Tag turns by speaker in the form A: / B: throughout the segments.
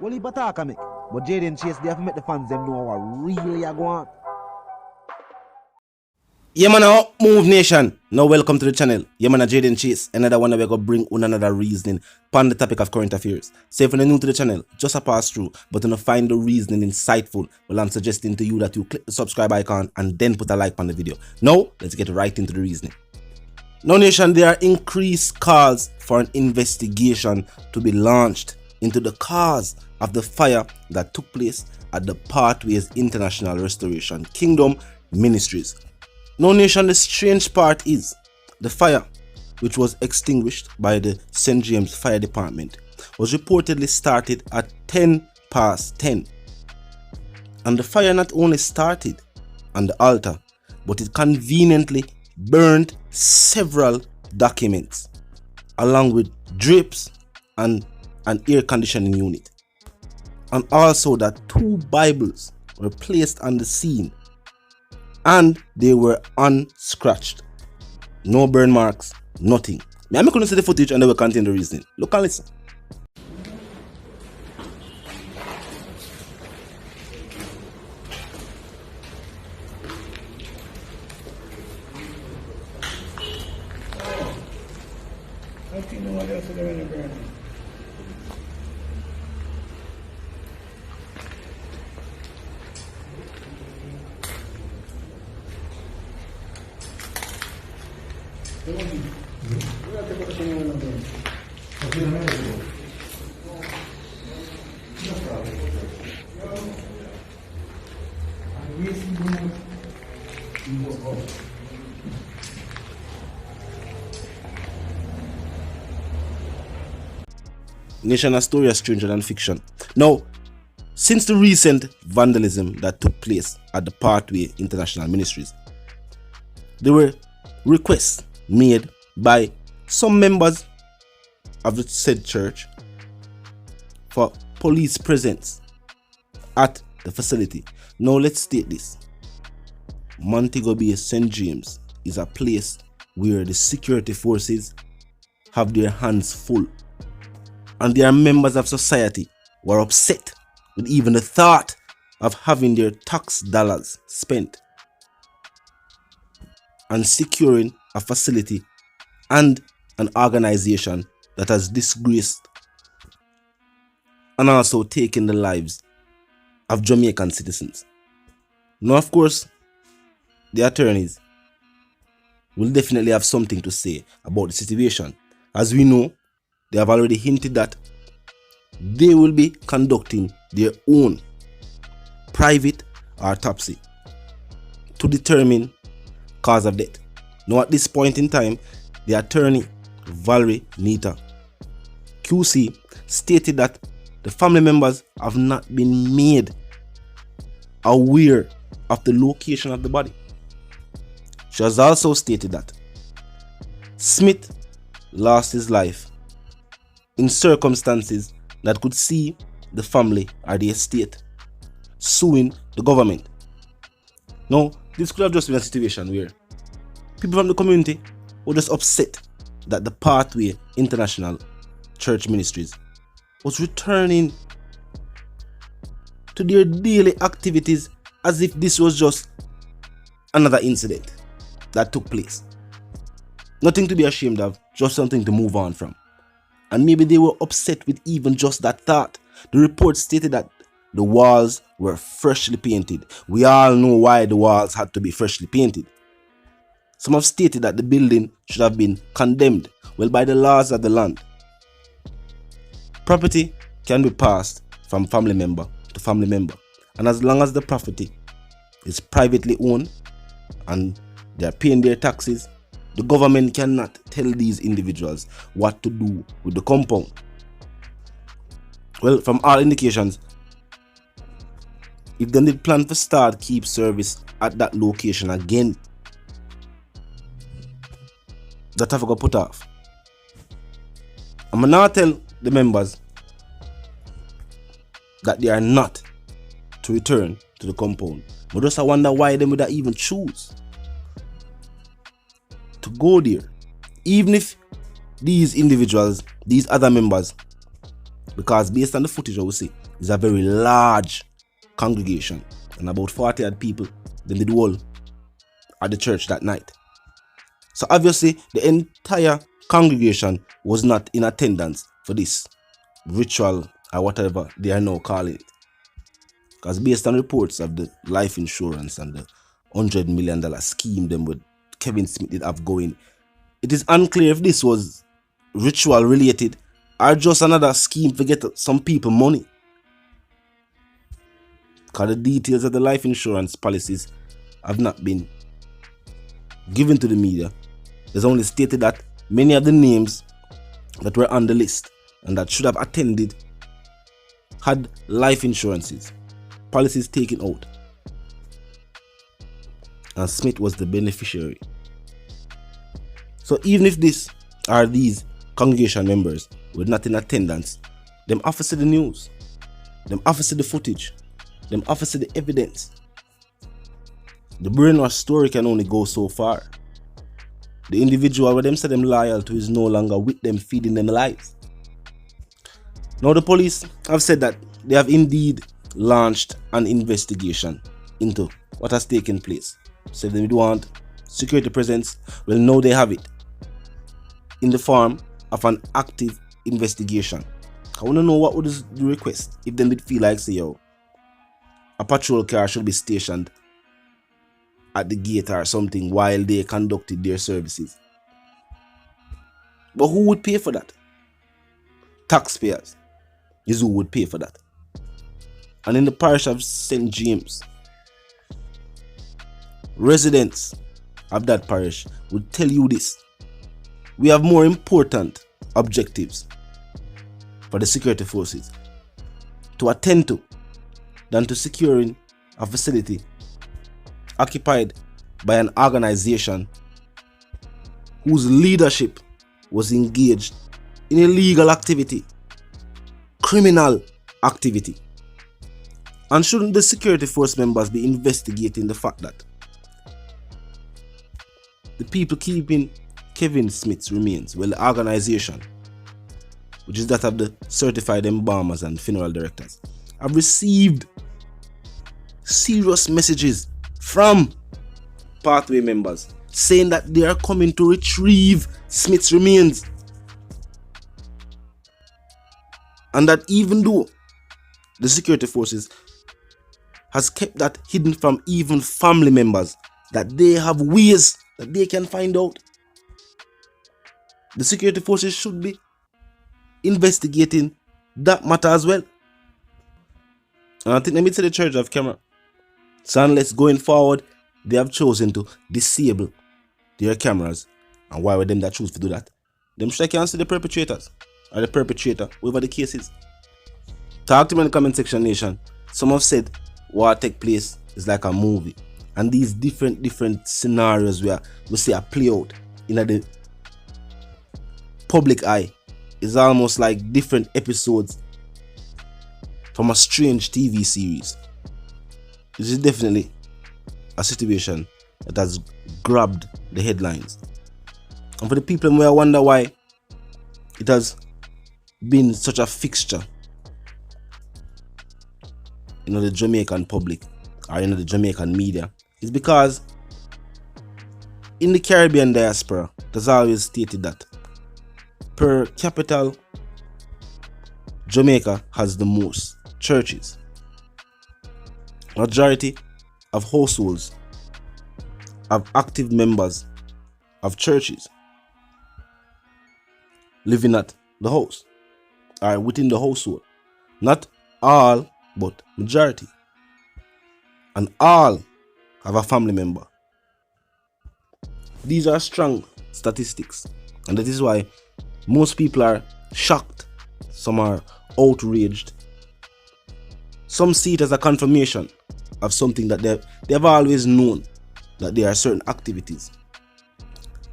A: Well, he attack me. But Jaden Chase, they have to make the fans them know what really are going on.
B: Yeah, man, Move Nation. Now, welcome to the channel. Yeah, man, Jaden Chase. Another one that we're going to bring on another reasoning on the topic of current affairs. So, if you're new to the channel, just a pass through, but to find the reasoning insightful, well, I'm suggesting to you that you click the subscribe icon and then put a like on the video. Now, let's get right into the reasoning. Now, Nation, there are increased calls for an investigation to be launched into the cause of the fire that took place at the Pathways International Restoration Kingdom Ministries. Now, Nation, the strange part is the fire, which was extinguished by the St. James Fire Department, was reportedly started at 10 past 10. And the fire not only started on the altar, but it conveniently burned several documents, along with drapes and an air conditioning unit. And also that 2 Bibles were placed on the scene, and they were unscratched. No burn marks, nothing. I'm going to see the footage and then we'll continue the reasoning. Look and listen.
C: I think no one else is going to burn.
B: Nation, a story is stranger than fiction. Now, since the recent vandalism that took place at the Pathway International Ministries, there were requests made by some members of the said church for police presence at the facility. Now, let's state this. Montego Bay St. James is a place where the security forces have their hands full, and there are members of society who are upset with even the thought of having their tax dollars spent and securing a facility and an organization that has disgraced and also taken the lives of Jamaican citizens. Now, of course, the attorneys will definitely have something to say about the situation. As we know, they have already hinted that they will be conducting their own private autopsy to determine cause of death. Now, at this point in time, the attorney Valerie Nita QC stated that the family members have not been made aware of the location of the body. She has also stated that Smith lost his life in circumstances that could see the family or the estate suing the government. Now, this could have just been a situation where people from the community were just upset that the Pathway International Church Ministries was returning to their daily activities as if this was just another incident that took place. Nothing to be ashamed of, just something to move on from. And maybe they were upset with even just that thought. The report stated that the walls were freshly painted. We all know why the walls had to be freshly painted. Some have stated that the building should have been condemned. Well, by the laws of the land, property can be passed from family member to family member. And as long as the property is privately owned and they are paying their taxes, the government cannot tell these individuals what to do with the compound. Well, from all indications, if they did plan to start keep service at that location again, that have got put off. I'm gonna now tell the members that they are not to return to the compound. But just I wonder why they would even choose to go there, even if these individuals, these other members, because based on the footage I will see, it's a very large congregation and about 40 odd people they did all at the church that night. So obviously the entire congregation was not in attendance for this ritual or whatever they are now calling it. Because based on reports of the life insurance and the $100 million scheme them with Kevin Smith did have going, it is unclear if this was ritual related or just another scheme to get some people money. Because the details of the life insurance policies have not been given to the media. It's only stated that many of the names that were on the list and that should have attended had life insurances, policies taken out, and Smith was the beneficiary. So even if these congregation members were not in attendance, them officer the news, them officer the footage, them officer the evidence. The brainwash story can only go so far. The individual where them say them loyal to is no longer with them, feeding them lies. Now the police have said that they have indeed launched an investigation into what has taken place. So they want security presence. Well, now they have it in the form of an active investigation. I want to know what would the request if they did feel like say, yo, a patrol car should be stationed at the gate or something while they conducted their services. But who would pay for that? Taxpayers is who would pay for that. And in the parish of St. James, residents of that parish would tell you this: we have more important objectives for the security forces to attend to than to securing a facility occupied by an organization whose leadership was engaged in illegal activity, criminal activity. And shouldn't the security force members be investigating the fact that the people keeping Kevin Smith's remains, well, the organization, which is that of the certified embalmers and funeral directors, have received serious messages from pathway members saying that they are coming to retrieve Smith's remains, and that even though the security forces has kept that hidden from even family members, that they have ways that they can find out. The security forces should be investigating that matter as well. And I think let me tell the church of camera, so unless going forward they have chosen to disable their cameras, and why were them that choose to do that? Them should can see the perpetrators or the perpetrator, whoever the case is. Talk to me in the comment section, nation. Some have said what take place is like a movie, and these different scenarios where we see a play out in the public eye is almost like different episodes from a strange TV series. This is definitely a situation that has grabbed the headlines, and for the people who wonder why it has been such a fixture in the Jamaican public or in the Jamaican media, is because in the Caribbean diaspora it has always stated that per capita Jamaica has the most churches. Majority of households have active members of churches living at the house or within the household. Not all, but majority. And all have a family member. These are strong statistics, and that is why most people are shocked. Some are outraged. Some see it as a confirmation of something that they've always known, that there are certain activities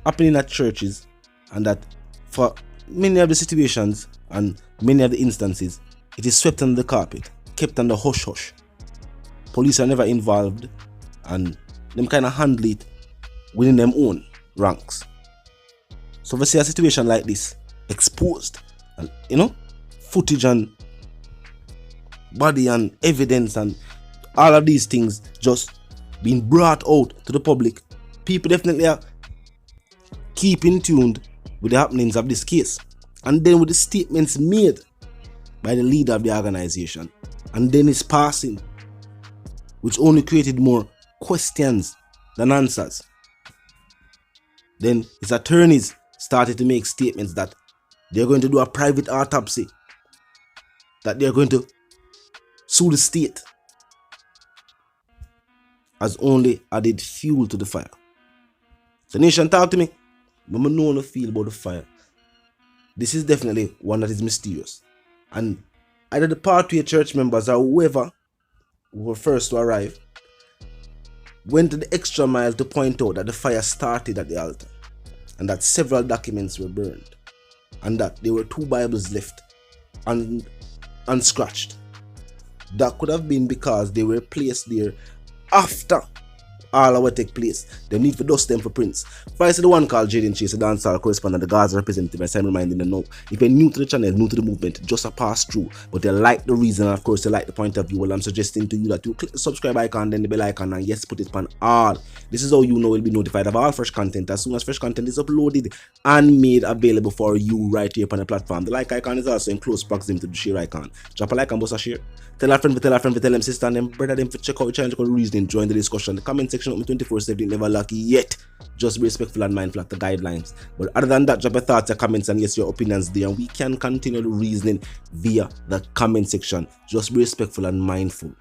B: happening at churches, and that for many of the situations and many of the instances it is swept under the carpet, kept under hush-hush. Police are never involved, and them kind of handle it within them own ranks. So if I see a situation like this exposed and footage and body and evidence and all of these things just being brought out to the public, people definitely are keeping tuned with the happenings of this case. And then with the statements made by the leader of the organization, and then his passing, which only created more questions than answers. Then his attorneys started to make statements that they're going to do a private autopsy, that they're going to sue the state, as only added fuel to the fire. The nation, talk to me. I don't know how to feel about the fire. This is definitely one that is mysterious. And either the Pathway church members or whoever who were first to arrive went the extra mile to point out that the fire started at the altar, and that several documents were burned, and that there were 2 Bibles left unscratched. That could have been because they were placed there after all of what take place. They need to dust them for prints. First, the one called Jaden Chase, a dancehall correspondent, the Gaza representative, as I'm reminding them now. If you're new to the channel, new to the movement, just a pass through. But they like the reason, and of course, they like the point of view. Well, I'm suggesting to you that you click the subscribe icon, then the bell icon, and yes, put it on all. This is how you know you'll be notified of all fresh content as soon as fresh content is uploaded and made available for you right here on the platform. The like icon is also in close proximity to the share icon. Drop a like and bust a share. Tell a friend, tell them sister and them brother them to check out the channel, check out the reasoning, join the discussion. The comment section open 24/7, never lucky yet. Just be respectful and mindful of the guidelines. But other than that, drop your thoughts, your comments, and yes, your opinions there, and we can continue the reasoning via the comment section. Just be respectful and mindful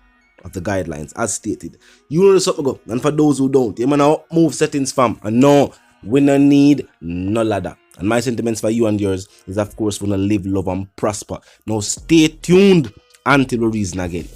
B: of the guidelines as stated. You know the something go, and for those who don't, you man move settings fam, and no, we no need no ladder. And my sentiments for you and yours is of course we wanna live, love, and prosper. Now stay tuned until we reason again.